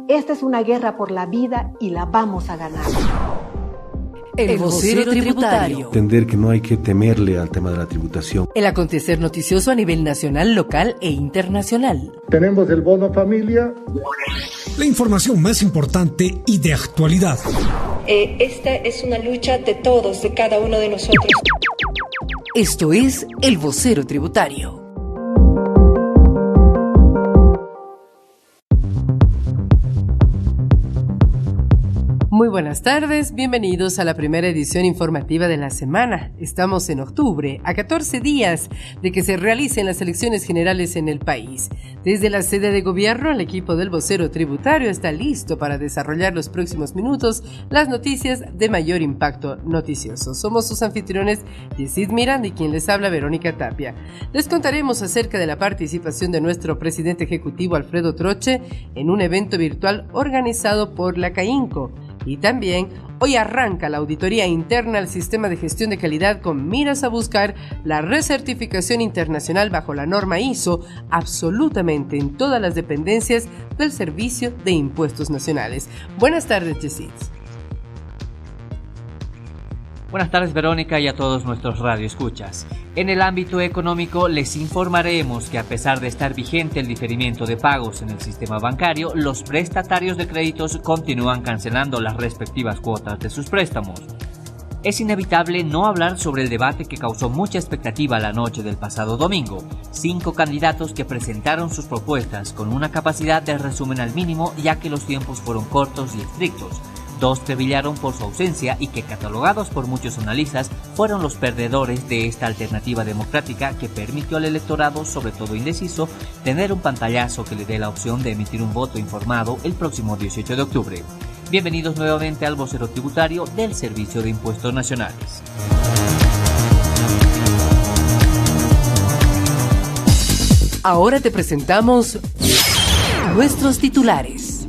Esta es una guerra por la vida y la vamos a ganar. El vocero tributario. Entender que no hay que temerle al tema de la tributación. El acontecer noticioso a nivel nacional, local e internacional. Tenemos el bono familia. La información más importante y de actualidad. Esta es una lucha de todos, de cada uno de nosotros. Esto es el vocero tributario. Muy buenas tardes, bienvenidos a la primera edición informativa de la semana. Estamos en octubre, a 14 días de que se realicen las elecciones generales en el país. Desde la sede de gobierno, el equipo del vocero tributario está listo para desarrollar los próximos minutos las noticias de mayor impacto noticioso. Somos sus anfitriones, Yesid Miranda, y quien les habla, Verónica Tapia. Les contaremos acerca de la participación de nuestro presidente ejecutivo, Alfredo Troche, en un evento virtual organizado por la CAINCO. Y también, hoy arranca la auditoría interna al sistema de gestión de calidad con miras a buscar la recertificación internacional bajo la norma ISO absolutamente en todas las dependencias del Servicio de Impuestos Nacionales. Buenas tardes, Yesid. Buenas tardes, Verónica, y a todos nuestros radioescuchas. En el ámbito económico les informaremos que a pesar de estar vigente el diferimiento de pagos en el sistema bancario, los prestatarios de créditos continúan cancelando las respectivas cuotas de sus préstamos. Es inevitable no hablar sobre el debate que causó mucha expectativa la noche del pasado domingo. 5 candidatos que presentaron sus propuestas con una capacidad de resumen al mínimo, ya que los tiempos fueron cortos y estrictos. 2 brillaron por su ausencia y que, catalogados por muchos analistas, fueron los perdedores de esta alternativa democrática que permitió al electorado, sobre todo indeciso, tener un pantallazo que le dé la opción de emitir un voto informado el próximo 18 de octubre. Bienvenidos nuevamente al vocero tributario del Servicio de Impuestos Nacionales. Ahora te presentamos nuestros titulares.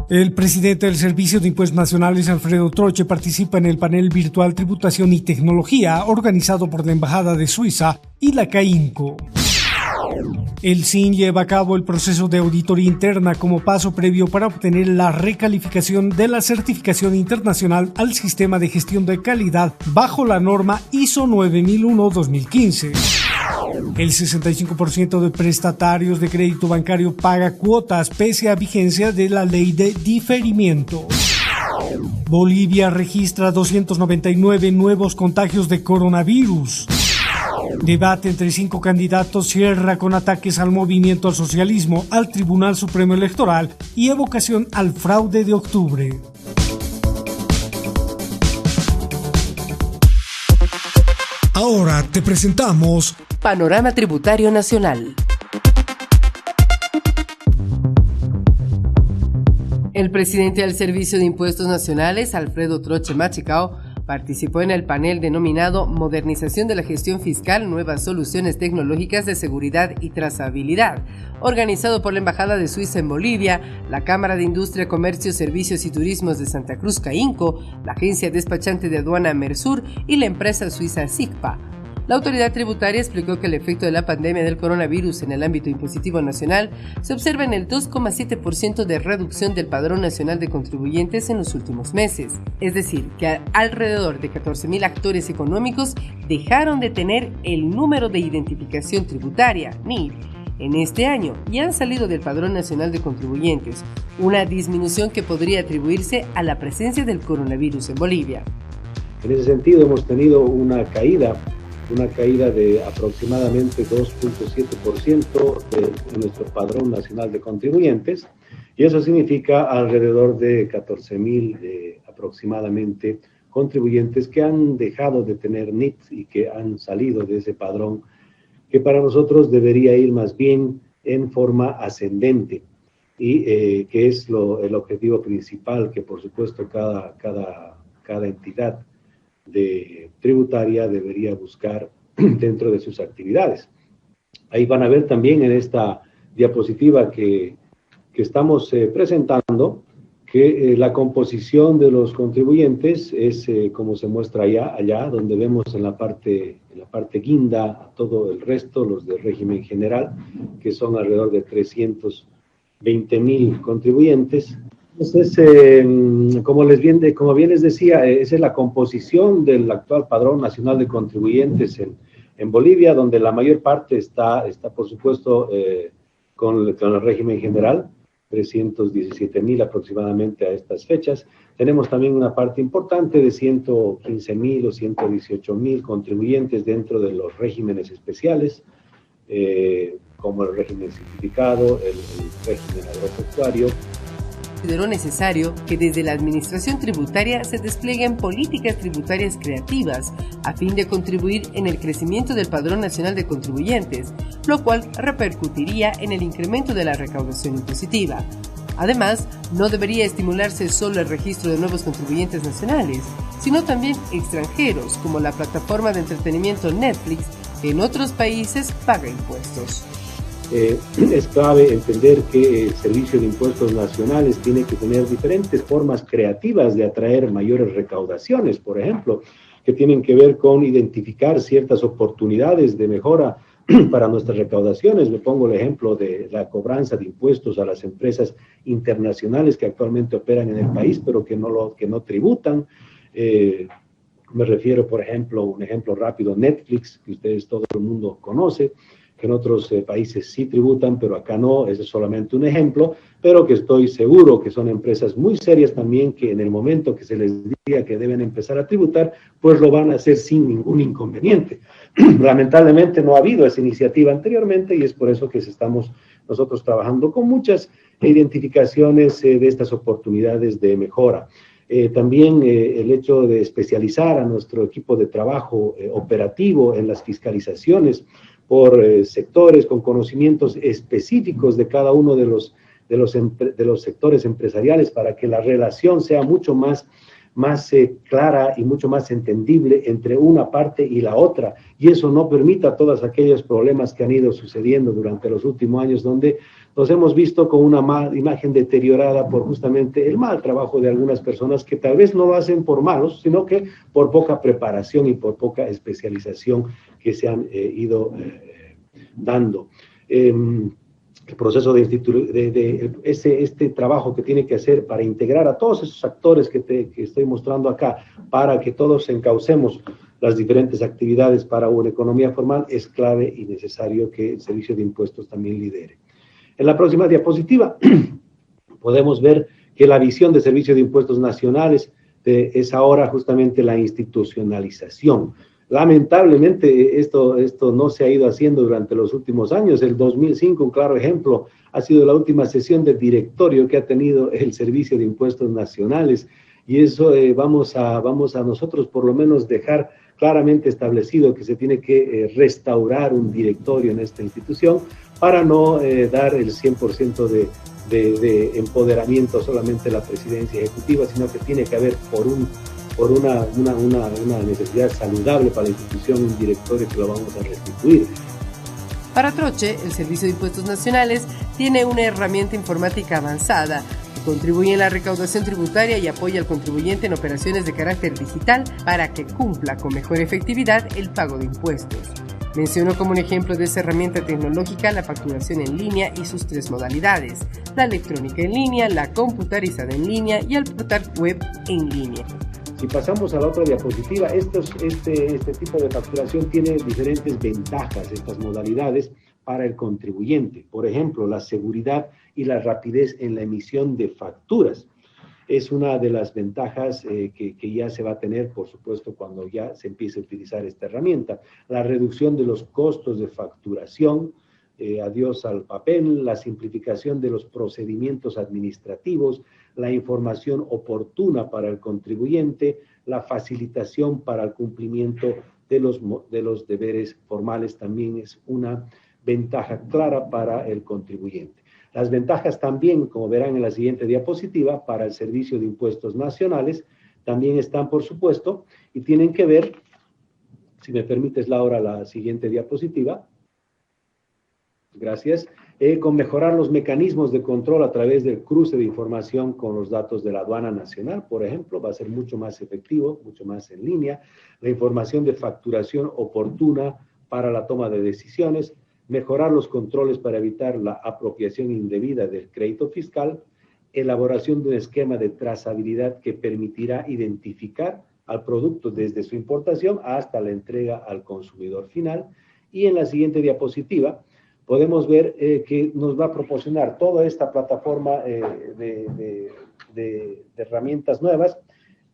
El presidente del Servicio de Impuestos Nacionales, Alfredo Troche, participa en el panel virtual Tributación y Tecnología, organizado por la Embajada de Suiza y la CAINCO. El SIN lleva a cabo el proceso de auditoría interna como paso previo para obtener la recalificación de la certificación internacional al sistema de gestión de calidad bajo la norma ISO 9001-2015. El 65% de prestatarios de crédito bancario paga cuotas pese a vigencia de la ley de diferimiento. Bolivia registra 299 nuevos contagios de coronavirus. Debate entre 5 candidatos cierra con ataques al movimiento al socialismo, al Tribunal Supremo Electoral y evocación al fraude de octubre. Ahora te presentamos Panorama Tributario Nacional. El presidente del Servicio de Impuestos Nacionales, Alfredo Troche Machicao, participó en el panel denominado Modernización de la Gestión Fiscal, Nuevas Soluciones Tecnológicas de Seguridad y Trazabilidad, organizado por la Embajada de Suiza en Bolivia, la Cámara de Industria, Comercio, Servicios y Turismos de Santa Cruz CAINCO, la Agencia Despachante de Aduana Mersur y la empresa suiza SICPA. La autoridad tributaria explicó que el efecto de la pandemia del coronavirus en el ámbito impositivo nacional se observa en el 2,7% de reducción del Padrón Nacional de Contribuyentes en los últimos meses. Es decir, que alrededor de 14.000 actores económicos dejaron de tener el número de identificación tributaria, NIP, en este año y han salido del Padrón Nacional de Contribuyentes, una disminución que podría atribuirse a la presencia del coronavirus en Bolivia. En ese sentido hemos tenido una caída de aproximadamente 2,7% de nuestro Padrón Nacional de Contribuyentes, y eso significa alrededor de 14.000 aproximadamente contribuyentes que han dejado de tener NIT y que han salido de ese padrón, que para nosotros debería ir más bien en forma ascendente, y que es el objetivo principal que, por supuesto, cada entidad tributaria debería buscar dentro de sus actividades. Ahí van a ver también en esta diapositiva que estamos presentando que la composición de los contribuyentes es como se muestra allá donde vemos en la parte guinda a todo el resto, los del régimen general, que son alrededor de 320.000 contribuyentes. Entonces, como bien les decía, esa es la composición del actual Padrón Nacional de Contribuyentes en Bolivia, donde la mayor parte está por supuesto, con el régimen general, 317.000 aproximadamente a estas fechas. Tenemos también una parte importante de 115.000 o 118.000 contribuyentes dentro de los regímenes especiales, como el régimen simplificado, el régimen agropecuario. Consideró necesario que desde la administración tributaria se desplieguen políticas tributarias creativas a fin de contribuir en el crecimiento del Padrón Nacional de Contribuyentes, lo cual repercutiría en el incremento de la recaudación impositiva. Además, no debería estimularse solo el registro de nuevos contribuyentes nacionales, sino también extranjeros, como la plataforma de entretenimiento Netflix, que en otros países paga impuestos. Es clave entender que el Servicio de Impuestos Nacionales tiene que tener diferentes formas creativas de atraer mayores recaudaciones, por ejemplo, que tienen que ver con identificar ciertas oportunidades de mejora para nuestras recaudaciones. Me pongo el ejemplo de la cobranza de impuestos a las empresas internacionales que actualmente operan en el país, pero que no tributan. Me refiero, por ejemplo, un ejemplo rápido, Netflix, que todo el mundo conoce, que en otros países sí tributan, pero acá no. Ese es solamente un ejemplo, pero que estoy seguro que son empresas muy serias también, que en el momento que se les diga que deben empezar a tributar, pues lo van a hacer sin ningún inconveniente. Lamentablemente no ha habido esa iniciativa anteriormente y es por eso que estamos nosotros trabajando con muchas identificaciones de estas oportunidades de mejora. También el hecho de especializar a nuestro equipo de trabajo operativo en las fiscalizaciones por sectores con conocimientos específicos de cada uno de los sectores empresariales para que la relación sea mucho más clara y mucho más entendible entre una parte y la otra, y eso no permita todos aquellos problemas que han ido sucediendo durante los últimos años, donde nos hemos visto con una imagen deteriorada por justamente el mal trabajo de algunas personas que tal vez no lo hacen por malos, sino que por poca preparación y por poca especialización que se han ido dando. El proceso de este trabajo que tiene que hacer para integrar a todos esos actores que estoy mostrando acá, para que todos encaucemos las diferentes actividades para una economía formal, es clave y necesario que el Servicio de Impuestos también lidere. En la próxima diapositiva podemos ver que la visión del Servicio de Impuestos Nacionales es ahora justamente la institucionalización. Lamentablemente esto no se ha ido haciendo durante los últimos años. El 2005, un claro ejemplo, ha sido la última sesión del directorio que ha tenido el Servicio de Impuestos Nacionales, y eso vamos a nosotros por lo menos dejar claramente establecido que se tiene que restaurar un directorio en esta institución para no dar el 100% de empoderamiento solamente a la presidencia ejecutiva, sino que tiene que haber por una necesidad saludable para la institución, un directorio que lo vamos a restituir. Para Troche, el Servicio de Impuestos Nacionales tiene una herramienta informática avanzada que contribuye en la recaudación tributaria y apoya al contribuyente en operaciones de carácter digital para que cumpla con mejor efectividad el pago de impuestos. Mencionó como un ejemplo de esa herramienta tecnológica la facturación en línea y sus 3 modalidades: la electrónica en línea, la computarizada en línea y el portal web en línea. Si pasamos a la otra diapositiva, este tipo de facturación tiene diferentes ventajas, estas modalidades, para el contribuyente. Por ejemplo, la seguridad y la rapidez en la emisión de facturas. Es una de las ventajas que ya se va a tener, por supuesto, cuando ya se empiece a utilizar esta herramienta. La reducción de los costos de facturación, adiós al papel, la simplificación de los procedimientos administrativos, la información oportuna para el contribuyente, la facilitación para el cumplimiento de los deberes formales también es una ventaja clara para el contribuyente. Las ventajas también, como verán en la siguiente diapositiva, para el Servicio de Impuestos Nacionales también están, por supuesto, y tienen que ver, si me permites, Laura, la siguiente diapositiva. Gracias. Con mejorar los mecanismos de control a través del cruce de información con los datos de la aduana nacional, por ejemplo, va a ser mucho más efectivo, mucho más en línea. La información de facturación oportuna para la toma de decisiones, mejorar los controles para evitar la apropiación indebida del crédito fiscal, elaboración de un esquema de trazabilidad que permitirá identificar al producto desde su importación hasta la entrega al consumidor final. Y en la siguiente diapositiva podemos ver que nos va a proporcionar toda esta plataforma de herramientas nuevas,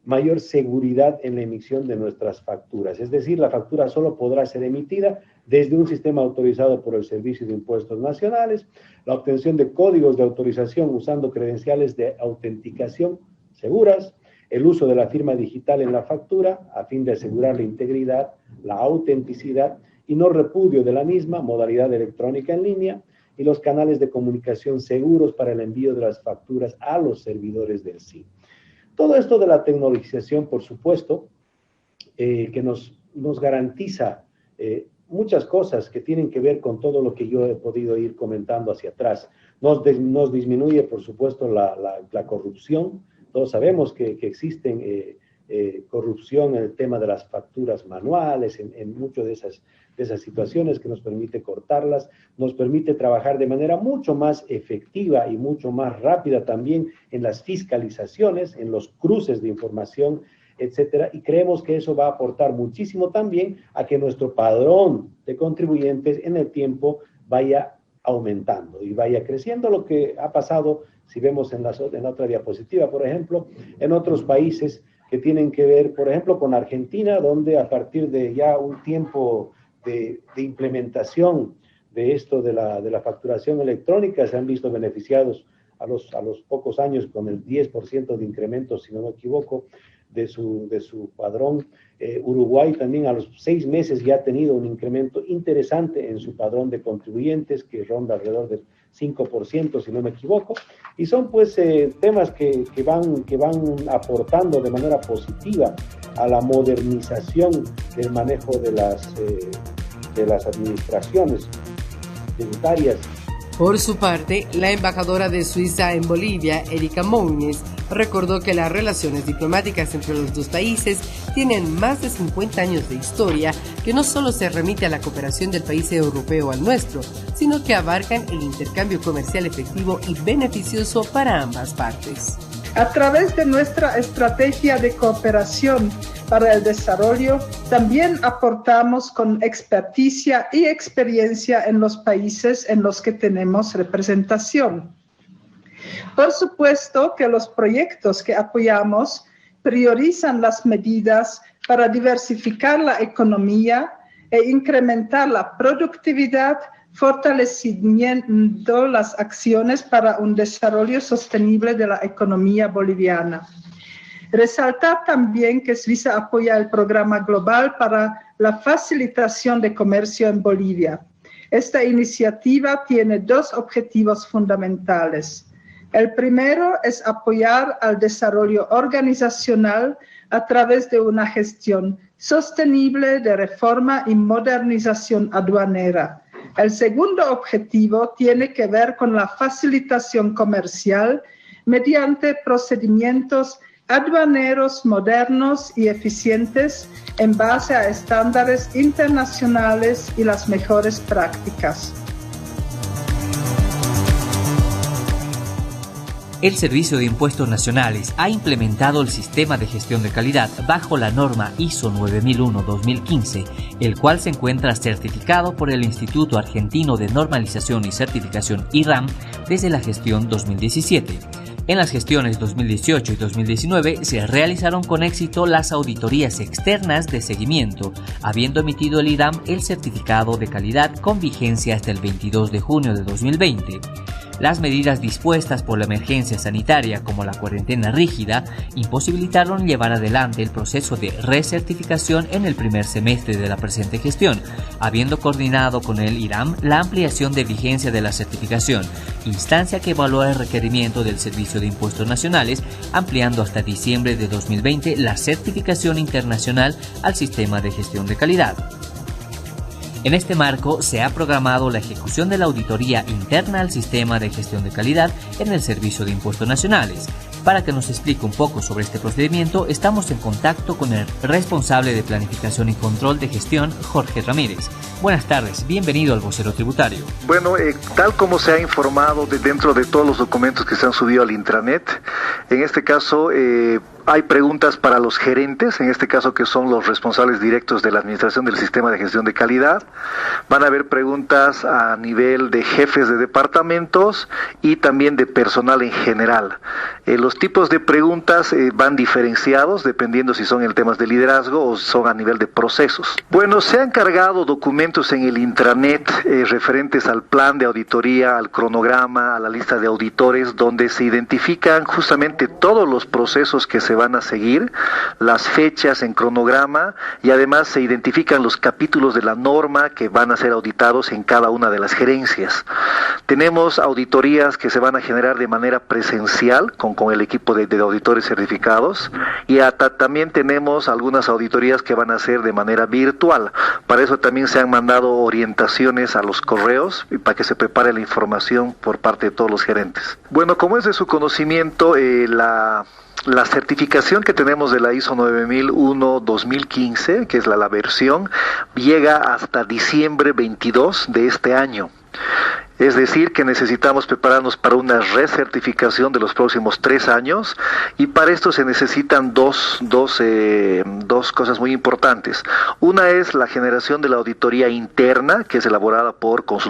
mayor seguridad en la emisión de nuestras facturas. Es decir, la factura solo podrá ser emitida desde un sistema autorizado por el Servicio de Impuestos Nacionales, la obtención de códigos de autorización usando credenciales de autenticación seguras, el uso de la firma digital en la factura a fin de asegurar la integridad, la autenticidad y no repudio de la misma, modalidad electrónica en línea, y los canales de comunicación seguros para el envío de las facturas a los servidores del SIN. Todo esto de la tecnologización, por supuesto, que nos garantiza muchas cosas que tienen que ver con todo lo que yo he podido ir comentando hacia atrás. Nos disminuye, por supuesto, la corrupción. Todos sabemos que existen corrupción en el tema de las facturas manuales, en muchas de esas situaciones que nos permite cortarlas, nos permite trabajar de manera mucho más efectiva y mucho más rápida también en las fiscalizaciones, en los cruces de información, etcétera, y creemos que eso va a aportar muchísimo también a que nuestro padrón de contribuyentes en el tiempo vaya aumentando y vaya creciendo, lo que ha pasado, si vemos en la otra diapositiva, por ejemplo, en otros países que tienen que ver, por ejemplo, con Argentina, donde a partir de ya un tiempo de implementación de esto de la facturación electrónica, se han visto beneficiados a los pocos años con el 10% de incremento, si no me equivoco, de su padrón. Uruguay también a los 6 meses ya ha tenido un incremento interesante en su padrón de contribuyentes que ronda alrededor del 5%, si no me equivoco, y son pues temas que van aportando de manera positiva a la modernización del manejo de las administraciones tributarias. Por su parte, la embajadora de Suiza en Bolivia, Erika Moines, recordó que las relaciones diplomáticas entre los dos países tienen más de 50 años de historia, que no solo se remite a la cooperación del país europeo al nuestro, sino que abarcan el intercambio comercial efectivo y beneficioso para ambas partes. A través de nuestra estrategia de cooperación para el desarrollo, también aportamos con experticia y experiencia en los países en los que tenemos representación. Por supuesto que los proyectos que apoyamos priorizan las medidas para diversificar la economía e incrementar la productividad, fortaleciendo las acciones para un desarrollo sostenible de la economía boliviana. Resaltar también que Suiza apoya el programa global para la facilitación de comercio en Bolivia. Esta iniciativa tiene 2 objetivos fundamentales. El primero es apoyar al desarrollo organizacional a través de una gestión sostenible de reforma y modernización aduanera. El segundo objetivo tiene que ver con la facilitación comercial mediante procedimientos aduaneros modernos y eficientes en base a estándares internacionales y las mejores prácticas. El Servicio de Impuestos Nacionales ha implementado el sistema de gestión de calidad bajo la norma ISO 9001-2015, el cual se encuentra certificado por el Instituto Argentino de Normalización y Certificación IRAM desde la gestión 2017. En las gestiones 2018 y 2019 se realizaron con éxito las auditorías externas de seguimiento, habiendo emitido el IRAM el certificado de calidad con vigencia hasta el 22 de junio de 2020. Las medidas dispuestas por la emergencia sanitaria, como la cuarentena rígida, imposibilitaron llevar adelante el proceso de recertificación en el primer semestre de la presente gestión, habiendo coordinado con el IRAM la ampliación de vigencia de la certificación, instancia que evalúa el requerimiento del Servicio de Impuestos Nacionales, ampliando hasta diciembre de 2020 la certificación internacional al sistema de gestión de calidad. En este marco se ha programado la ejecución de la auditoría interna al sistema de gestión de calidad en el Servicio de Impuestos Nacionales. Para que nos explique un poco sobre este procedimiento, estamos en contacto con el responsable de Planificación y Control de Gestión, Jorge Ramírez. Buenas tardes, bienvenido al Vocero Tributario. Bueno, tal como se ha informado dentro de todos los documentos que se han subido al intranet, en este caso hay preguntas para los gerentes, en este caso que son los responsables directos de la administración del sistema de gestión de calidad. Van a haber preguntas a nivel de jefes de departamentos y también de personal en general. Los tipos de preguntas van diferenciados dependiendo si son en temas de liderazgo o son a nivel de procesos. Bueno, se han cargado documentos en el intranet referentes al plan de auditoría, al cronograma, a la lista de auditores, donde se identifican justamente todos los procesos que se van a seguir, las fechas en cronograma, y además se identifican los capítulos de la norma que van a ser auditados en cada una de las gerencias. Tenemos auditorías que se van a generar de manera presencial con el equipo de auditores certificados, y también tenemos algunas auditorías que van a ser de manera virtual. Para eso también se han mandado orientaciones a los correos y para que se prepare la información por parte de todos los gerentes. Bueno, como es de su conocimiento, la certificación que tenemos de la ISO 9001-2015, que es la versión, llega hasta diciembre 22 de este año. Es decir, que necesitamos prepararnos para una recertificación de los próximos 3 años, y para esto se necesitan dos cosas muy importantes. Una es la generación de la auditoría interna, que es elaborada por por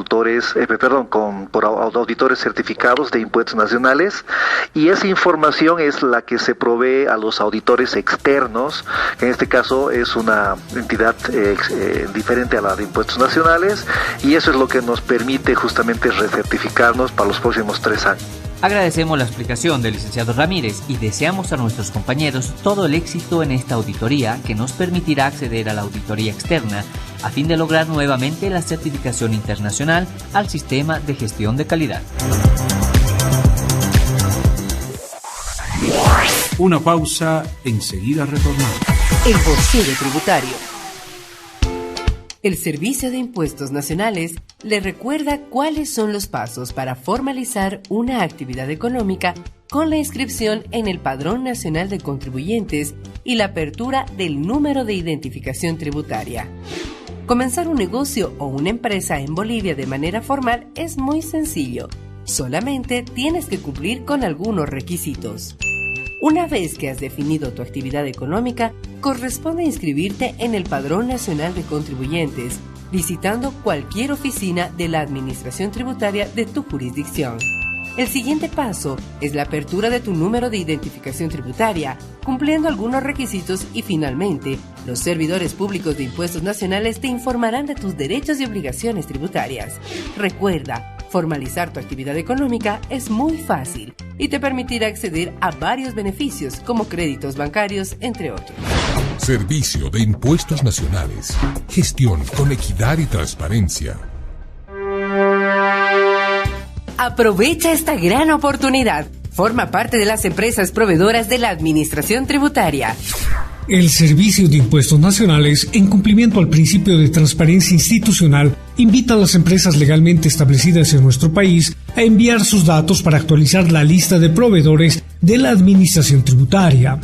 auditores certificados de impuestos nacionales, y esa información es la que se provee a los auditores externos, que en este caso es una entidad diferente a la de impuestos nacionales, y eso es lo que nos permite justamente recertificarnos para los próximos 3 años. Agradecemos la explicación del licenciado Ramírez y deseamos a nuestros compañeros todo el éxito en esta auditoría que nos permitirá acceder a la auditoría externa a fin de lograr nuevamente la certificación internacional al sistema de gestión de calidad. Una pausa, enseguida retornamos. El Vocero Tributario. El Servicio de Impuestos Nacionales le recuerda cuáles son los pasos para formalizar una actividad económica con la inscripción en el Padrón Nacional de Contribuyentes y la apertura del número de identificación tributaria. Comenzar un negocio o una empresa en Bolivia de manera formal es muy sencillo. Solamente tienes que cumplir con algunos requisitos. Una vez que has definido tu actividad económica, corresponde inscribirte en el Padrón Nacional de Contribuyentes, visitando cualquier oficina de la Administración Tributaria de tu jurisdicción. El siguiente paso es la apertura de tu número de identificación tributaria, cumpliendo algunos requisitos, y finalmente, los servidores públicos de impuestos nacionales te informarán de tus derechos y obligaciones tributarias. Recuerda, formalizar tu actividad económica es muy fácil y te permitirá acceder a varios beneficios como créditos bancarios, entre otros. Servicio de Impuestos Nacionales. Gestión con equidad y transparencia. Aprovecha esta gran oportunidad. Forma parte de las empresas proveedoras de la Administración Tributaria. El Servicio de Impuestos Nacionales, en cumplimiento al principio de transparencia institucional, invita a las empresas legalmente establecidas en nuestro país a enviar sus datos para actualizar la lista de proveedores de la Administración Tributaria.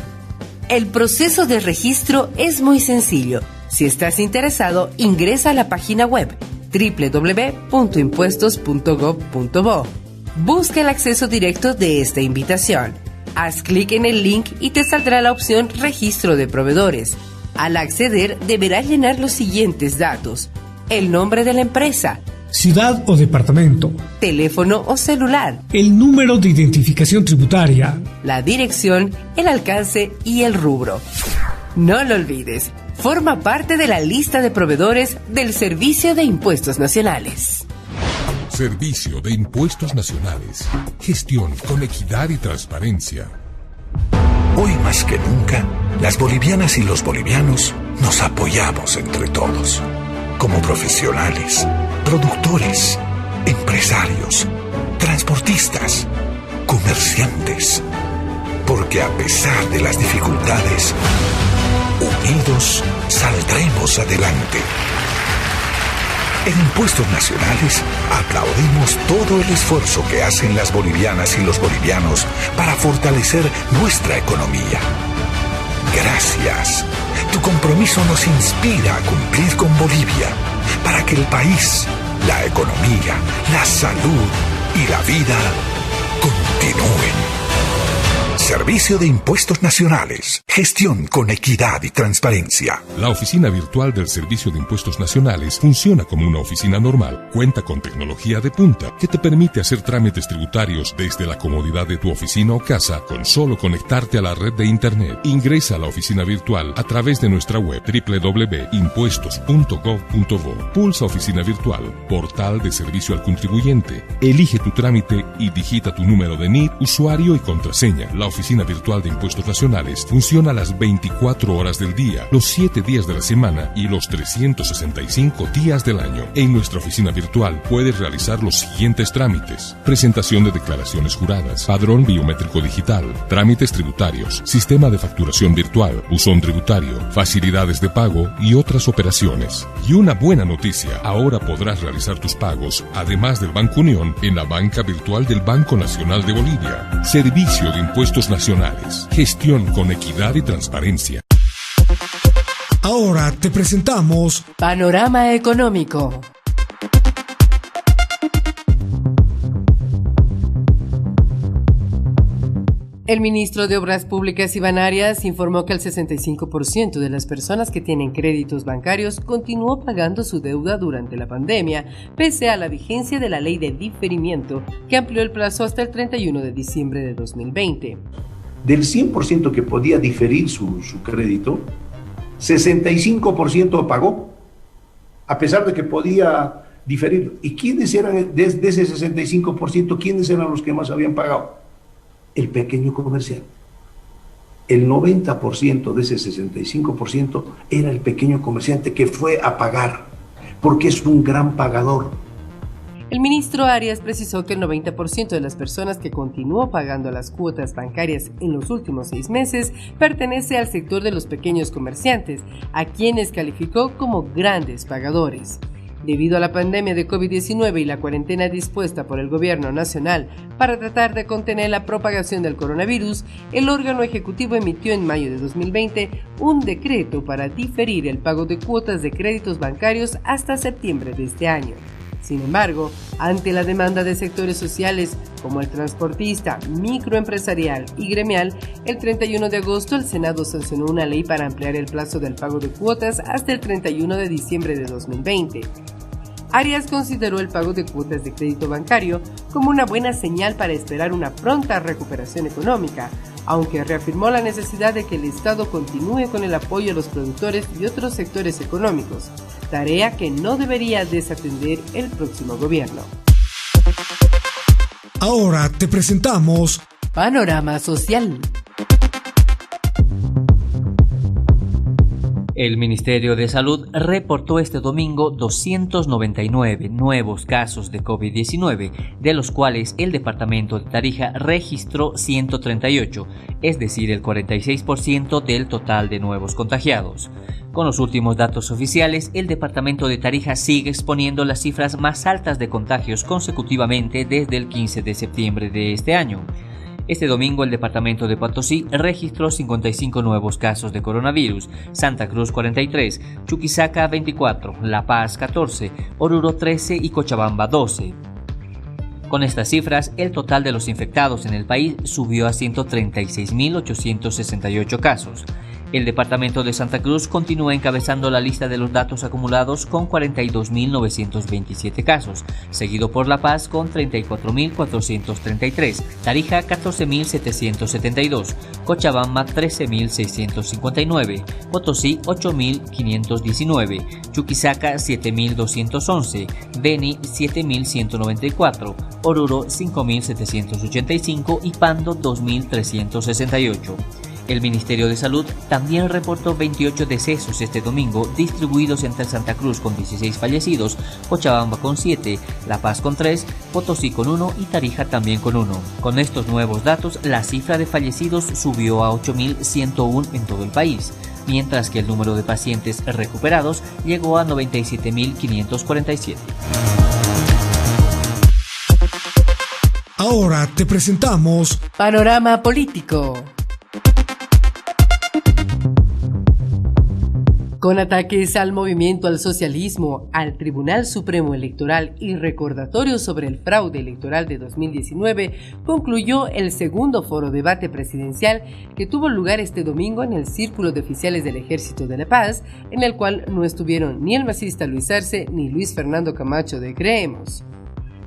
El proceso de registro es muy sencillo. Si estás interesado, ingresa a la página web www.impuestos.gov.bo. Busca el acceso directo de esta invitación. Haz clic en el link y te saldrá la opción Registro de Proveedores. Al acceder, deberás llenar los siguientes datos: el nombre de la empresa, ciudad o departamento, teléfono o celular, el número de identificación tributaria, la dirección, el alcance y el rubro. No lo olvides, forma parte de la lista de proveedores del Servicio de Impuestos Nacionales. Servicio de Impuestos Nacionales. Gestión con equidad y transparencia. Hoy más que nunca, las bolivianas y los bolivianos nos apoyamos entre todos, como profesionales, productores, empresarios, transportistas, comerciantes, porque a pesar de las dificultades, unidos saldremos adelante. En Impuestos Nacionales aplaudimos todo el esfuerzo que hacen las bolivianas y los bolivianos para fortalecer nuestra economía. Gracias. Tu compromiso nos inspira a cumplir con Bolivia para que el país, la economía, la salud y la vida continúen. Servicio de Impuestos Nacionales. Gestión con equidad y transparencia. La oficina virtual del Servicio de Impuestos Nacionales funciona como una oficina normal. Cuenta con tecnología de punta que te permite hacer trámites tributarios desde la comodidad de tu oficina o casa con solo conectarte a la red de Internet. Ingresa a la oficina virtual a través de nuestra web www.impuestos.gov.bo. Pulsa Oficina Virtual, portal de servicio al contribuyente. Elige tu trámite y digita tu número de NID, usuario y contraseña. La Oficina Virtual de Impuestos Nacionales funciona las 24 horas del día, los 7 días de la semana y los 365 días del año. En nuestra oficina virtual puedes realizar los siguientes trámites: presentación de declaraciones juradas, padrón biométrico digital, trámites tributarios, sistema de facturación virtual, buzón tributario, facilidades de pago y otras operaciones. Y una buena noticia, ahora podrás realizar tus pagos, además del Banco Unión, en la banca virtual del Banco Nacional de Bolivia. Servicio de Impuestos Nacionales. Gestión con equidad y transparencia. Ahora te presentamos Panorama Económico. El ministro de Obras Públicas, Iván Arias, informó que el 65% de las personas que tienen créditos bancarios continuó pagando su deuda durante la pandemia, pese a la vigencia de la ley de diferimiento, que amplió el plazo hasta el 31 de diciembre de 2020. Del 100% que podía diferir su crédito, 65% pagó, a pesar de que podía diferir. ¿Y quiénes eran, de ese 65%, quiénes eran los que más habían pagado? El pequeño comerciante. El 90% de ese 65% era el pequeño comerciante que fue a pagar, porque es un gran pagador. El ministro Arias precisó que el 90% de las personas que continuó pagando las cuotas bancarias en los últimos 6 meses pertenece al sector de los pequeños comerciantes, a quienes calificó como grandes pagadores. Debido a la pandemia de COVID-19 y la cuarentena dispuesta por el gobierno nacional para tratar de contener la propagación del coronavirus, el órgano ejecutivo emitió en mayo de 2020 un decreto para diferir el pago de cuotas de créditos bancarios hasta septiembre de este año. Sin embargo, ante la demanda de sectores sociales como el transportista, microempresarial y gremial, el 31 de agosto el Senado sancionó una ley para ampliar el plazo del pago de cuotas hasta el 31 de diciembre de 2020. Arias consideró el pago de cuotas de crédito bancario como una buena señal para esperar una pronta recuperación económica, aunque reafirmó la necesidad de que el Estado continúe con el apoyo a los productores y otros sectores económicos, tarea que no debería desatender el próximo gobierno. Ahora te presentamos Panorama Social. El Ministerio de Salud reportó este domingo 299 nuevos casos de COVID-19, de los cuales el departamento de Tarija registró 138, es decir, el 46% del total de nuevos contagiados. Con los últimos datos oficiales, el departamento de Tarija sigue exponiendo las cifras más altas de contagios consecutivamente desde el 15 de septiembre de este año. Este domingo el departamento de Potosí registró 55 nuevos casos de coronavirus, Santa Cruz 43, Chuquisaca 24, La Paz 14, Oruro 13 y Cochabamba 12. Con estas cifras, el total de los infectados en el país subió a 136.868 casos. El departamento de Santa Cruz continúa encabezando la lista de los datos acumulados con 42.927 casos, seguido por La Paz con 34.433, Tarija 14.772, Cochabamba 13.659, Potosí 8.519, Chuquisaca 7.211, Beni 7.194, Oruro 5.785 y Pando 2.368. El Ministerio de Salud también reportó 28 decesos este domingo, distribuidos entre Santa Cruz con 16 fallecidos, Cochabamba con 7, La Paz con 3, Potosí con 1 y Tarija también con 1. Con estos nuevos datos, la cifra de fallecidos subió a 8.101 en todo el país. mientras que el número de pacientes recuperados llegó a 97.547. Ahora te presentamos Panorama Político. Con ataques al movimiento al socialismo, al Tribunal Supremo Electoral y recordatorios sobre el fraude electoral de 2019, concluyó el segundo foro debate presidencial que tuvo lugar este domingo en el Círculo de Oficiales del Ejército de la Paz, en el cual no estuvieron ni el masista Luis Arce ni Luis Fernando Camacho de Creemos.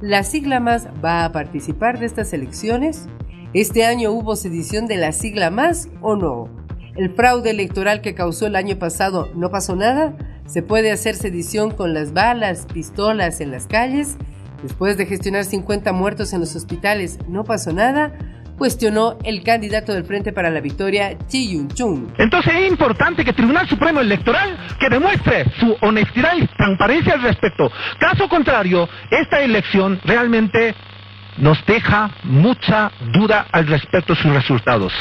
¿La sigla MAS va a participar de estas elecciones? ¿Este año hubo sedición de la sigla MAS o no? ¿El fraude electoral que causó el año pasado no pasó nada? ¿Se puede hacer sedición con las balas, pistolas en las calles? Después de gestionar 50 muertos en los hospitales, ¿no pasó nada? Cuestionó el candidato del Frente para la Victoria, Chi Yun-chung. Entonces es importante que el Tribunal Supremo Electoral que demuestre su honestidad y transparencia al respecto. Caso contrario, esta elección realmente nos deja mucha duda al respecto de sus resultados.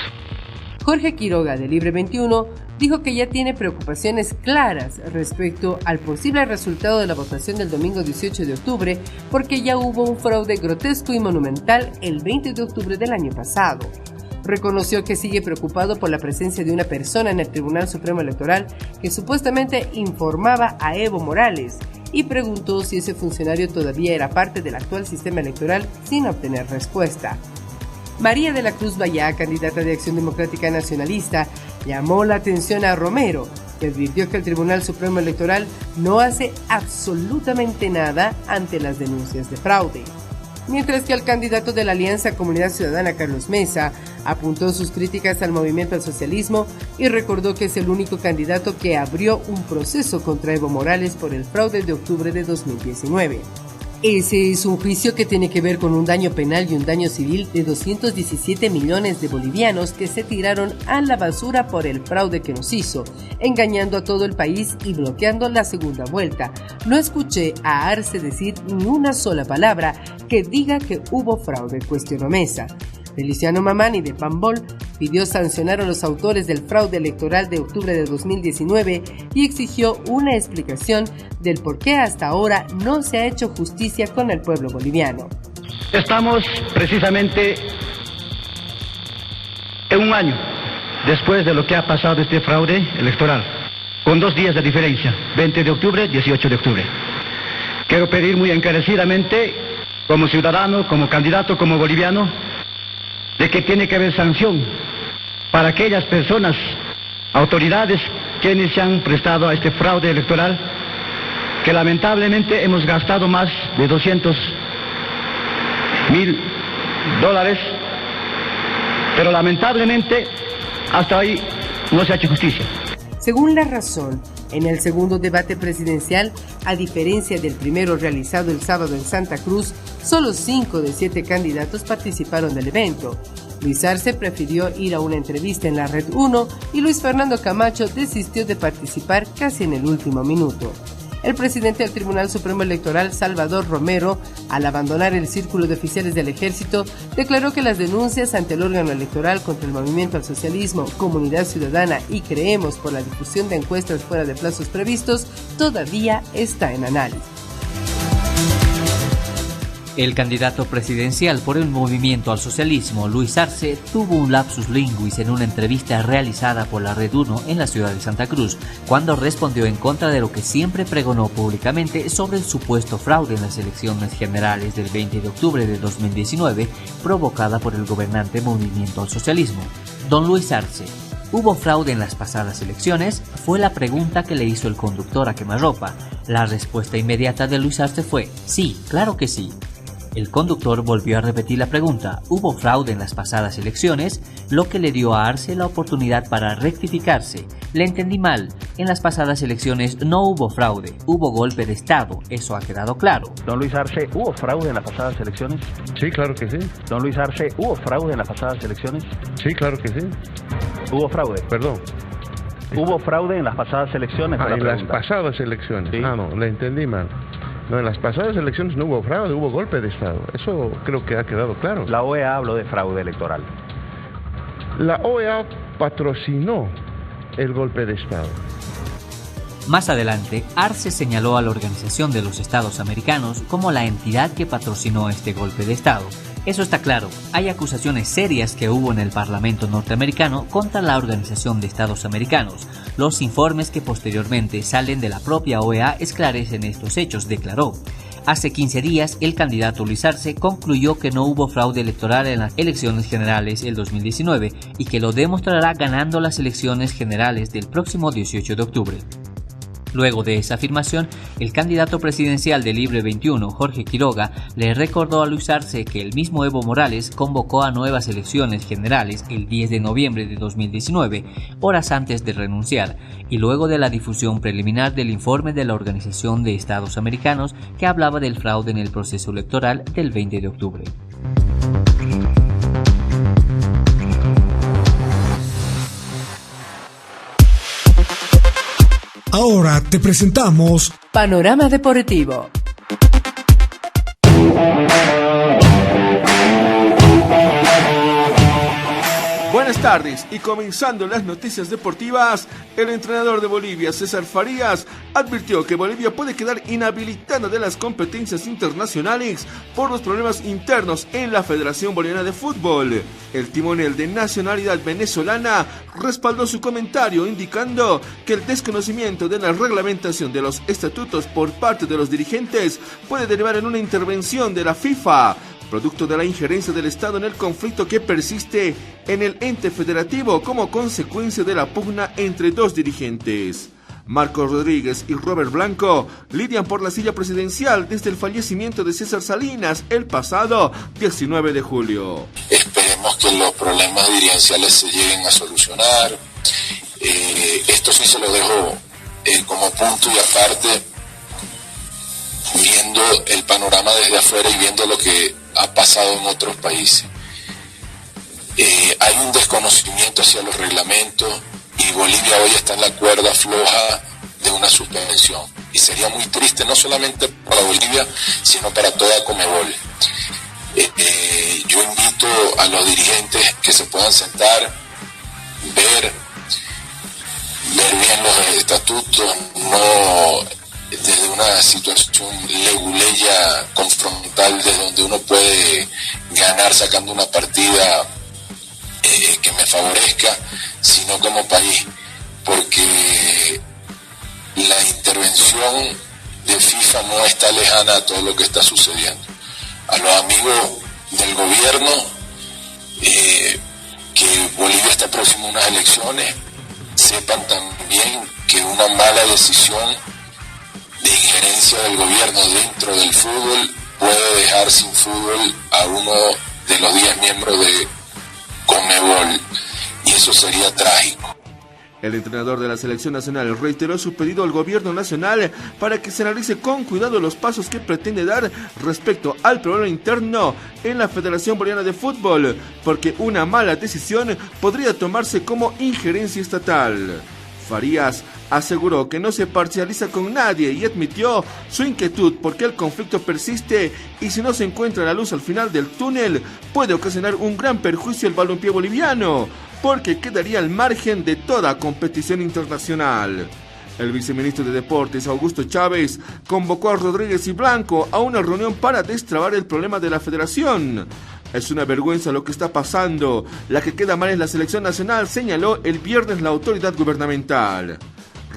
Jorge Quiroga, de Libre 21, dijo que ya tiene preocupaciones claras respecto al posible resultado de la votación del domingo 18 de octubre, porque ya hubo un fraude grotesco y monumental el 20 de octubre del año pasado. Reconoció que sigue preocupado por la presencia de una persona en el Tribunal Supremo Electoral que supuestamente informaba a Evo Morales y preguntó si ese funcionario todavía era parte del actual sistema electoral sin obtener respuesta. María de la Cruz Vallá, candidata de Acción Democrática Nacionalista, llamó la atención a Romero, que advirtió que el Tribunal Supremo Electoral no hace absolutamente nada ante las denuncias de fraude. Mientras que el candidato de la Alianza Comunidad Ciudadana, Carlos Mesa, apuntó sus críticas al movimiento al socialismo y recordó que es el único candidato que abrió un proceso contra Evo Morales por el fraude de octubre de 2019. Ese es un juicio que tiene que ver con un daño penal y un daño civil de 217 millones de bolivianos que se tiraron a la basura por el fraude que nos hizo, engañando a todo el país y bloqueando la segunda vuelta. No escuché a Arce decir ni una sola palabra que diga que hubo fraude, cuestionó Mesa. Feliciano Mamani, de Pambol, pidió sancionar a los autores del fraude electoral de octubre de 2019 y exigió una explicación del por qué hasta ahora no se ha hecho justicia con el pueblo boliviano. Estamos precisamente en un año después de lo que ha pasado este fraude electoral, con 2 días de diferencia, 20 de octubre, 18 de octubre. Quiero pedir muy encarecidamente, como ciudadano, como candidato, como boliviano, de que tiene que haber sanción para aquellas personas, autoridades, quienes se han prestado a este fraude electoral, que lamentablemente hemos gastado más de $200.000, pero lamentablemente hasta ahí no se ha hecho justicia. Según La Razón, en el segundo debate presidencial, a diferencia del primero realizado el sábado en Santa Cruz, solo 5 de 7 candidatos participaron del evento. Luis Arce prefirió ir a una entrevista en la Red 1 y Luis Fernando Camacho desistió de participar casi en el último minuto. El presidente del Tribunal Supremo Electoral, Salvador Romero, al abandonar el Círculo de Oficiales del Ejército, declaró que las denuncias ante el órgano electoral contra el movimiento al socialismo, Comunidad Ciudadana y Creemos por la difusión de encuestas fuera de plazos previstos todavía está en análisis. El candidato presidencial por el movimiento al socialismo, Luis Arce, tuvo un lapsus linguis en una entrevista realizada por la Red 1 en la ciudad de Santa Cruz, cuando respondió en contra de lo que siempre pregonó públicamente sobre el supuesto fraude en las elecciones generales del 20 de octubre de 2019, provocada por el gobernante movimiento al socialismo. Don Luis Arce, ¿hubo fraude en las pasadas elecciones? Fue la pregunta que le hizo el conductor a quemarropa. La respuesta inmediata de Luis Arce fue: sí, claro que sí. El conductor volvió a repetir la pregunta: ¿hubo fraude en las pasadas elecciones? Lo que le dio a Arce la oportunidad para rectificarse. Le entendí mal. En las pasadas elecciones no hubo fraude, hubo golpe de Estado. Eso ha quedado claro. Don Luis Arce, ¿hubo fraude en las pasadas elecciones? Sí, claro que sí. Don Luis Arce, ¿hubo fraude en las pasadas elecciones? Sí, claro que sí. ¿Hubo fraude? Perdón. ¿Hubo fraude en las pasadas elecciones? En las pasadas elecciones. ¿Sí? No, le entendí mal. No, en las pasadas elecciones no hubo fraude, hubo golpe de Estado. Eso creo que ha quedado claro. La OEA habló de fraude electoral. La OEA patrocinó el golpe de Estado. Más adelante, Arce señaló a la Organización de los Estados Americanos como la entidad que patrocinó este golpe de Estado. Eso está claro, hay acusaciones serias que hubo en el Parlamento norteamericano contra la Organización de Estados Americanos. Los informes que posteriormente salen de la propia OEA esclarecen estos hechos, declaró. Hace 15 días, el candidato Luis Arce concluyó que no hubo fraude electoral en las elecciones generales del 2019 y que lo demostrará ganando las elecciones generales del próximo 18 de octubre. Luego de esa afirmación, el candidato presidencial de Libre 21, Jorge Quiroga, le recordó a Luis Arce que el mismo Evo Morales convocó a nuevas elecciones generales el 10 de noviembre de 2019, horas antes de renunciar, y luego de la difusión preliminar del informe de la Organización de Estados Americanos que hablaba del fraude en el proceso electoral del 20 de octubre. Ahora te presentamos Panorama Deportivo. Buenas tardes, y comenzando las noticias deportivas, el entrenador de Bolivia, César Farías, advirtió que Bolivia puede quedar inhabilitada de las competencias internacionales por los problemas internos en la Federación Boliviana de Fútbol. El timonel de nacionalidad venezolana respaldó su comentario indicando que el desconocimiento de la reglamentación de los estatutos por parte de los dirigentes puede derivar en una intervención de la FIFA, producto de la injerencia del Estado en el conflicto que persiste en el ente federativo como consecuencia de la pugna entre dos dirigentes. Marcos Rodríguez y Robert Blanco lidian por la silla presidencial desde el fallecimiento de César Salinas el pasado 19 de julio. Esperemos que los problemas dirigenciales se lleguen a solucionar. Esto sí se lo dejo como punto y aparte, viendo el panorama desde afuera y viendo lo que ha pasado en otros países. Hay un desconocimiento hacia los reglamentos y Bolivia hoy está en la cuerda floja de una suspensión. Y sería muy triste, no solamente para Bolivia, sino para toda Conmebol. Yo invito a los dirigentes que se puedan sentar, ver bien los estatutos, no desde una situación leguleya confrontal desde donde uno puede ganar sacando una partida que me favorezca, sino como país, porque la intervención de FIFA no está lejana a todo lo que está sucediendo. A los amigos del gobierno, que Bolivia está próximo a unas elecciones, sepan también que una mala decisión de injerencia del gobierno dentro del fútbol puede dejar sin fútbol a uno de los 10 miembros de Conmebol, y eso sería trágico. El entrenador de la selección nacional reiteró su pedido al gobierno nacional para que se analice con cuidado los pasos que pretende dar respecto al problema interno en la Federación Boliviana de Fútbol, porque una mala decisión podría tomarse como injerencia estatal. Farías aseguró que no se parcializa con nadie y admitió su inquietud porque el conflicto persiste y si no se encuentra la luz al final del túnel puede ocasionar un gran perjuicio al balompié boliviano, porque quedaría al margen de toda competición internacional. El viceministro de Deportes, Augusto Chávez, convocó a Rodríguez y Blanco a una reunión para destrabar el problema de la federación. Es una vergüenza lo que está pasando. La que queda mal es la selección nacional, señaló el viernes la autoridad gubernamental.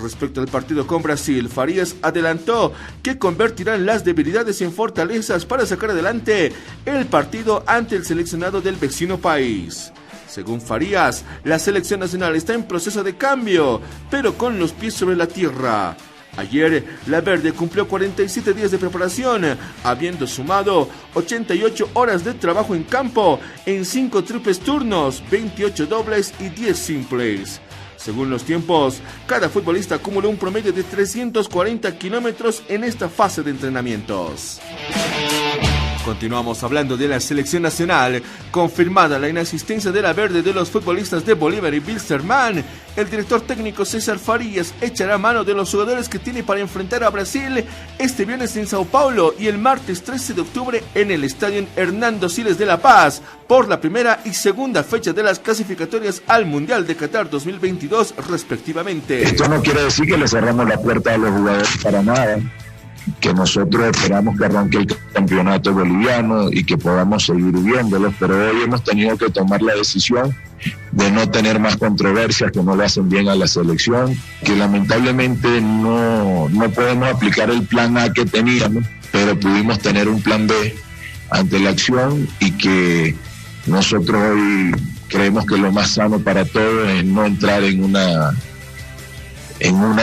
Respecto al partido con Brasil, Farías adelantó que convertirán las debilidades en fortalezas para sacar adelante el partido ante el seleccionado del vecino país. Según Farías, la selección nacional está en proceso de cambio, pero con los pies sobre la tierra. Ayer, la Verde cumplió 47 días de preparación, habiendo sumado 88 horas de trabajo en campo en 5 triples turnos, 28 dobles y 10 simples. Según los tiempos, cada futbolista acumuló un promedio de 340 kilómetros en esta fase de entrenamientos. Continuamos hablando de la selección nacional. Confirmada la inasistencia de la verde de los futbolistas de Bolívar y Wilstermann, el director técnico César Farías echará mano de los jugadores que tiene para enfrentar a Brasil este viernes en Sao Paulo y el martes 13 de octubre en el estadio Hernando Siles de La Paz por la primera y segunda fecha de las clasificatorias al Mundial de Qatar 2022 respectivamente. Esto no quiere decir que le cerramos la puerta a los jugadores para nada, que nosotros esperamos que arranque el campeonato boliviano y que podamos seguir viéndolo, pero hoy hemos tenido que tomar la decisión de no tener más controversias que no le hacen bien a la selección, que lamentablemente no podemos aplicar el plan A que teníamos, pero pudimos tener un plan B ante la acción y que nosotros hoy creemos que lo más sano para todos es no entrar en una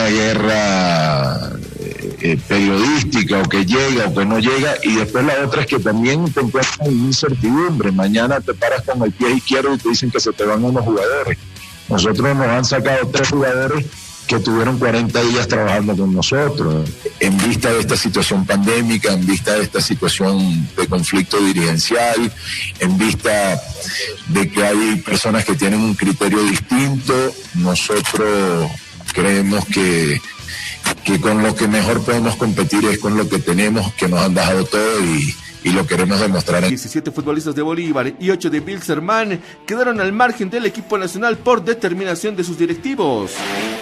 guerra periodística o que llega o que no llega, y después la otra es que también te encuentras en incertidumbre. Mañana te paras con el pie izquierdo y te dicen que se te van unos jugadores. Nosotros nos han sacado 3 jugadores que tuvieron 40 días trabajando con nosotros. En vista de esta situación pandémica, en vista de esta situación de conflicto dirigencial, en vista de que hay personas que tienen un criterio distinto, nosotros creemos que con lo que mejor podemos competir es con lo que tenemos, que nos han dejado todo y lo queremos demostrar. 17 futbolistas de Bolívar y 8 de Wilstermann quedaron al margen del equipo nacional por determinación de sus directivos.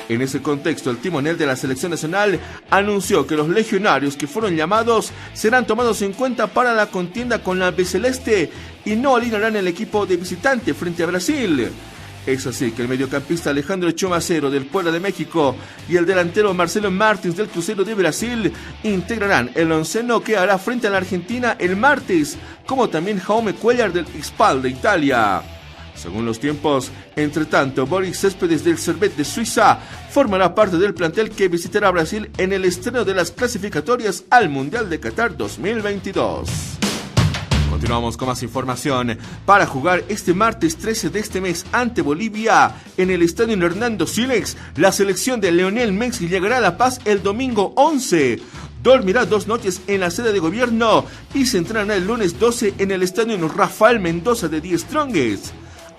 En ese contexto, el timonel de la selección nacional anunció que los legionarios que fueron llamados serán tomados en cuenta para la contienda con la albiceleste y no alinearán el equipo de visitante frente a Brasil. Es así que el mediocampista Alejandro Chomacero del Puebla de México y el delantero Marcelo Martins del Cruzeiro de Brasil integrarán el onceno que hará frente a la Argentina el martes, como también Jaume Cuellar del Spal de Italia. Según los tiempos, entre tanto, Boris Céspedes del Servette de Suiza formará parte del plantel que visitará a Brasil en el estreno de las clasificatorias al Mundial de Qatar 2022. Continuamos con más información. Para jugar este martes 13 de este mes ante Bolivia en el estadio Hernando Siles, la selección de Lionel Messi llegará a La Paz el domingo 11. Dormirá 2 noches en la sede de gobierno y se entrenará el lunes 12 en el estadio Rafael Mendoza de Die Strongest.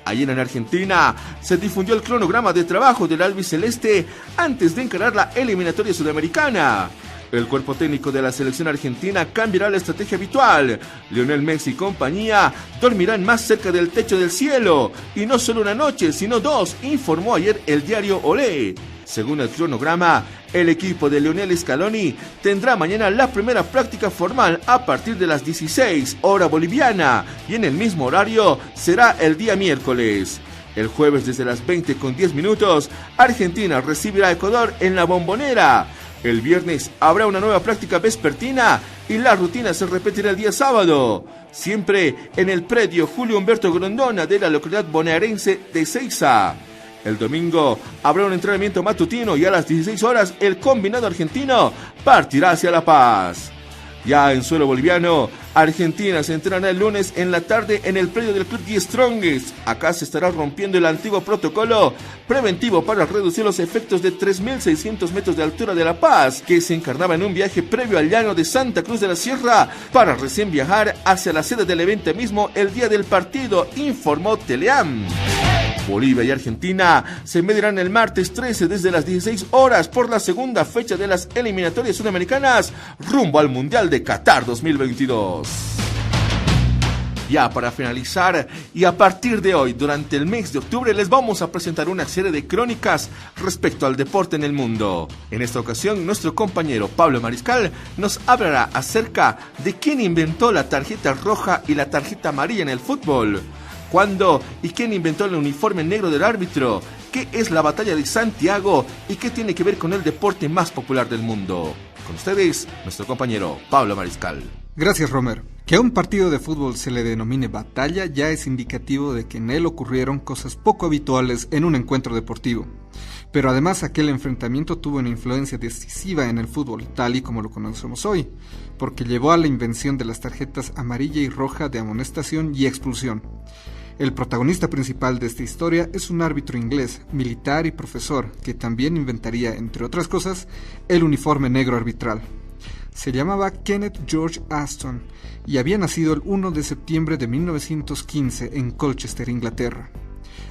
Ayer en Argentina se difundió el cronograma de trabajo del albiceleste antes de encarar la eliminatoria sudamericana. El cuerpo técnico de la selección argentina cambiará la estrategia habitual. Lionel Messi y compañía dormirán más cerca del techo del cielo, y no solo una noche, sino 2, informó ayer el diario Olé. Según el cronograma, el equipo de Lionel Scaloni tendrá mañana la primera práctica formal a partir de las 16 hora boliviana, y en el mismo horario será el día miércoles. El jueves desde las 20:10, Argentina recibirá a Ecuador en La Bombonera. El viernes habrá una nueva práctica vespertina y la rutina se repetirá el día sábado, siempre en el predio Julio Humberto Grondona de la localidad bonaerense de Seiza. El domingo habrá un entrenamiento matutino y a las 16 horas el combinado argentino partirá hacia La Paz. Ya en suelo boliviano, Argentina se entrenará el lunes en la tarde en el predio del Club Die Strongest. Acá se estará rompiendo el antiguo protocolo preventivo para reducir los efectos de 3.600 metros de altura de La Paz, que se encarnaba en un viaje previo al llano de Santa Cruz de la Sierra, para recién viajar hacia la sede del evento mismo el día del partido, informó Teleam. Bolivia y Argentina se medirán el martes 13 desde las 16 horas por la segunda fecha de las eliminatorias sudamericanas rumbo al Mundial de Qatar 2022. Ya para finalizar, y a partir de hoy, durante el mes de octubre, les vamos a presentar una serie de crónicas respecto al deporte en el mundo. En esta ocasión, nuestro compañero Pablo Mariscal nos hablará acerca de quién inventó la tarjeta roja y la tarjeta amarilla en el fútbol. ¿Cuándo y quién inventó el uniforme negro del árbitro? ¿Qué es la batalla de Santiago? ¿Y qué tiene que ver con el deporte más popular del mundo? Con ustedes, nuestro compañero Pablo Mariscal. Gracias, Romer. Que a un partido de fútbol se le denomine batalla ya es indicativo de que en él ocurrieron cosas poco habituales en un encuentro deportivo. Pero además aquel enfrentamiento tuvo una influencia decisiva en el fútbol, tal y como lo conocemos hoy, porque llevó a la invención de las tarjetas amarilla y roja de amonestación y expulsión. El protagonista principal de esta historia es un árbitro inglés, militar y profesor, que también inventaría, entre otras cosas, el uniforme negro arbitral. Se llamaba Kenneth George Aston y había nacido el 1 de septiembre de 1915 en Colchester, Inglaterra.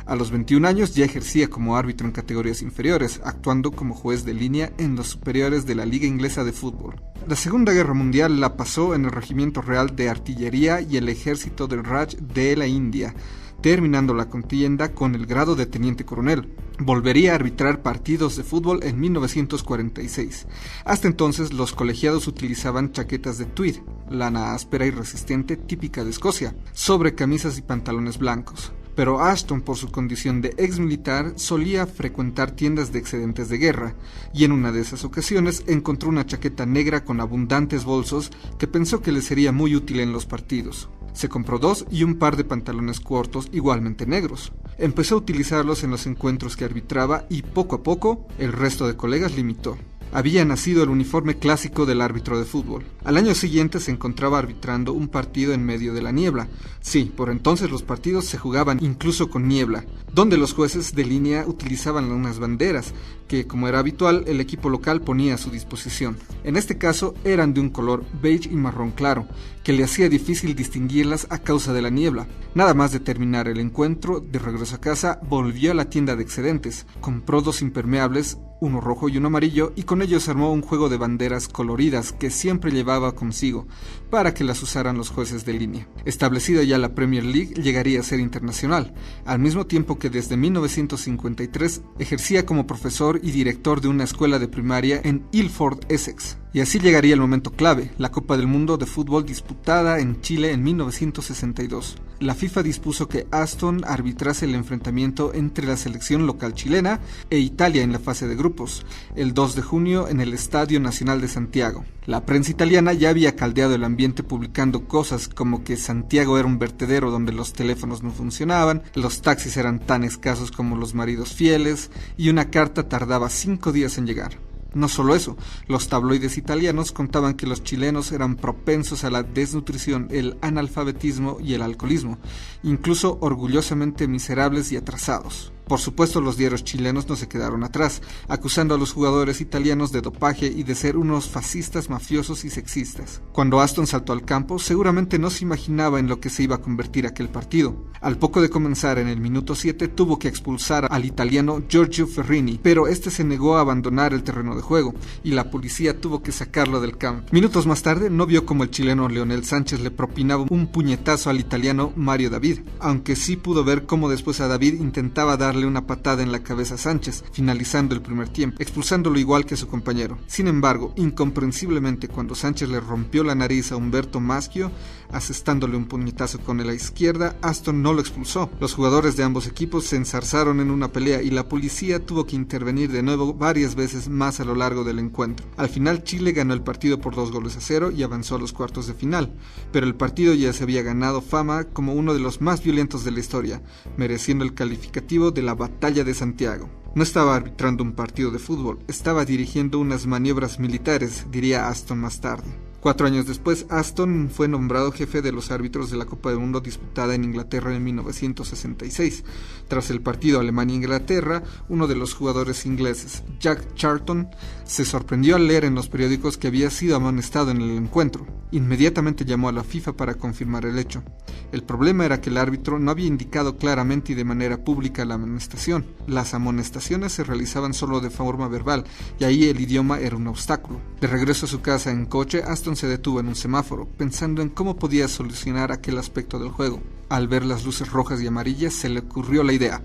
A los 21 años ya ejercía como árbitro en categorías inferiores, actuando como juez de línea en los superiores de la Liga Inglesa de Fútbol. La Segunda Guerra Mundial la pasó en el Regimiento Real de Artillería y el Ejército del Raj de la India, terminando la contienda con el grado de teniente coronel. Volvería a arbitrar partidos de fútbol en 1946. Hasta entonces los colegiados utilizaban chaquetas de tweed, lana áspera y resistente típica de Escocia, sobre camisas y pantalones blancos. Pero Aston, por su condición de ex militar, solía frecuentar tiendas de excedentes de guerra, y en una de esas ocasiones encontró una chaqueta negra con abundantes bolsos que pensó que le sería muy útil en los partidos. Se compró 2 y un par de pantalones cortos igualmente negros. Empezó a utilizarlos en los encuentros que arbitraba y poco a poco el resto de colegas le imitó. Había nacido el uniforme clásico del árbitro de fútbol. Al año siguiente se encontraba arbitrando un partido en medio de la niebla. Sí, por entonces los partidos se jugaban incluso con niebla, donde los jueces de línea utilizaban unas banderas que, como era habitual, el equipo local ponía a su disposición. En este caso eran de un color beige y marrón claro, que le hacía difícil distinguirlas a causa de la niebla. Nada más de terminar el encuentro, de regreso a casa, volvió a la tienda de excedentes, compró 2 impermeables, uno rojo y uno amarillo, y con ellos armó un juego de banderas coloridas que siempre llevaba consigo, para que las usaran los jueces de línea. Establecida ya la Premier League, llegaría a ser internacional, al mismo tiempo que desde 1953 ejercía como profesor y director de una escuela de primaria en Ilford, Essex. Y así llegaría el momento clave, la Copa del Mundo de Fútbol disputada en Chile en 1962. La FIFA dispuso que Aston arbitrase el enfrentamiento entre la selección local chilena e Italia en la fase de grupos, el 2 de junio en el Estadio Nacional de Santiago. La prensa italiana ya había caldeado el ambiente publicando cosas como que Santiago era un vertedero donde los teléfonos no funcionaban, los taxis eran tan escasos como los maridos fieles y una carta tardaba 5 días en llegar. No solo eso, los tabloides italianos contaban que los chilenos eran propensos a la desnutrición, el analfabetismo y el alcoholismo, incluso orgullosamente miserables y atrasados. Por supuesto, los diarios chilenos no se quedaron atrás, acusando a los jugadores italianos de dopaje y de ser unos fascistas mafiosos y sexistas. Cuando Aston saltó al campo, seguramente no se imaginaba en lo que se iba a convertir aquel partido. Al poco de comenzar, en el minuto 7, tuvo que expulsar al italiano Giorgio Ferrini, pero este se negó a abandonar el terreno de juego, y la policía tuvo que sacarlo del campo. Minutos más tarde, no vio como el chileno Leonel Sánchez le propinaba un puñetazo al italiano Mario David, aunque sí pudo ver cómo después a David intentaba darle una patada en la cabeza a Sánchez, finalizando el primer tiempo, expulsándolo igual que su compañero. Sin embargo, incomprensiblemente, cuando Sánchez le rompió la nariz a Humberto Maschio, asestándole un puñetazo con la izquierda, Aston no lo expulsó. Los jugadores de ambos equipos se enzarzaron en una pelea y la policía tuvo que intervenir de nuevo varias veces más a lo largo del encuentro. Al final, Chile ganó el partido por 2-0 y avanzó a los cuartos de final, pero el partido ya se había ganado fama como uno de los más violentos de la historia, mereciendo el calificativo de la Batalla de Santiago. No estaba arbitrando un partido de fútbol, estaba dirigiendo unas maniobras militares, diría Aston más tarde. 4 años después, Aston fue nombrado jefe de los árbitros de la Copa del Mundo disputada en Inglaterra en 1966. Tras el partido Alemania-Inglaterra, uno de los jugadores ingleses, Jack Charlton, se sorprendió al leer en los periódicos que había sido amonestado en el encuentro. Inmediatamente llamó a la FIFA para confirmar el hecho. El problema era que el árbitro no había indicado claramente y de manera pública la amonestación. Las amonestaciones se realizaban solo de forma verbal, y ahí el idioma era un obstáculo. De regreso a su casa en coche, Aston se detuvo en un semáforo, pensando en cómo podía solucionar aquel aspecto del juego. Al ver las luces rojas y amarillas, se le ocurrió la idea.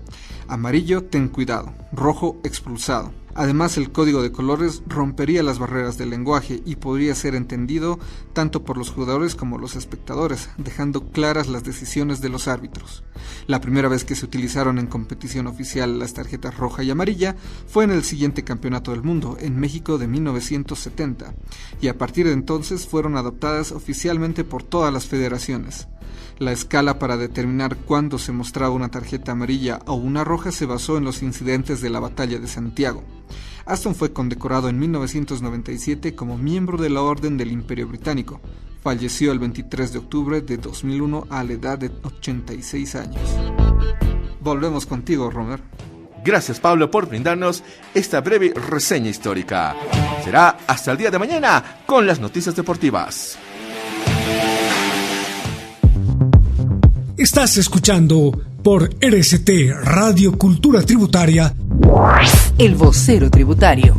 Amarillo, ten cuidado. Rojo, expulsado. Además, el código de colores rompería las barreras del lenguaje y podría ser entendido tanto por los jugadores como los espectadores, dejando claras las decisiones de los árbitros. La primera vez que se utilizaron en competición oficial las tarjetas roja y amarilla fue en el siguiente Campeonato del Mundo, en México de 1970, y a partir de entonces fueron adoptadas oficialmente por todas las federaciones. La escala para determinar cuándo se mostraba una tarjeta amarilla o una roja se basó en los incidentes de la Batalla de Santiago. Aston fue condecorado en 1997 como miembro de la Orden del Imperio Británico. Falleció el 23 de octubre de 2001 a la edad de 86 años. Volvemos contigo, Romer. Gracias, Pablo, por brindarnos esta breve reseña histórica. Será hasta el día de mañana con las noticias deportivas. Estás escuchando por RCT Radio Cultura Tributaria El Vocero Tributario.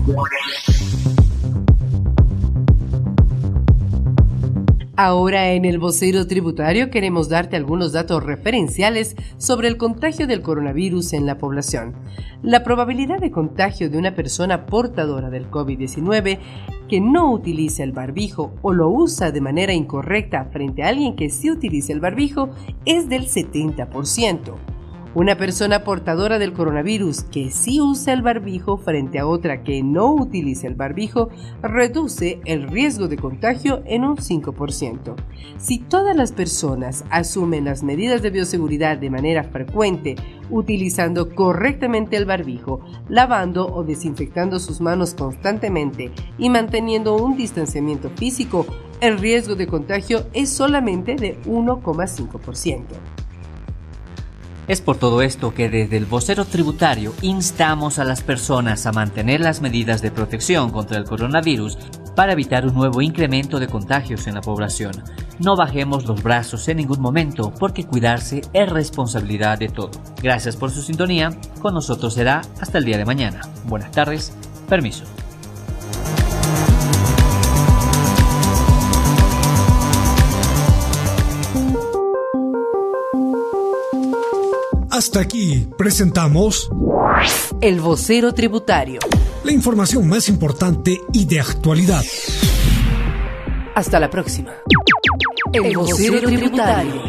Ahora en el Vocero Tributario queremos darte algunos datos referenciales sobre el contagio del coronavirus en la población. La probabilidad de contagio de una persona portadora del COVID-19 que no utiliza el barbijo o lo usa de manera incorrecta frente a alguien que sí utiliza el barbijo es del 70%. Una persona portadora del coronavirus que sí usa el barbijo frente a otra que no utiliza el barbijo reduce el riesgo de contagio en un 5%. Si todas las personas asumen las medidas de bioseguridad de manera frecuente, utilizando correctamente el barbijo, lavando o desinfectando sus manos constantemente y manteniendo un distanciamiento físico, el riesgo de contagio es solamente de 1,5%. Es por todo esto que desde el Vocero Tributario instamos a las personas a mantener las medidas de protección contra el coronavirus para evitar un nuevo incremento de contagios en la población. No bajemos los brazos en ningún momento porque cuidarse es responsabilidad de todos. Gracias por su sintonía. Con nosotros será hasta el día de mañana. Buenas tardes. Permiso. Hasta aquí presentamos El Vocero Tributario. La información más importante y de actualidad. Hasta la próxima. El Vocero Tributario.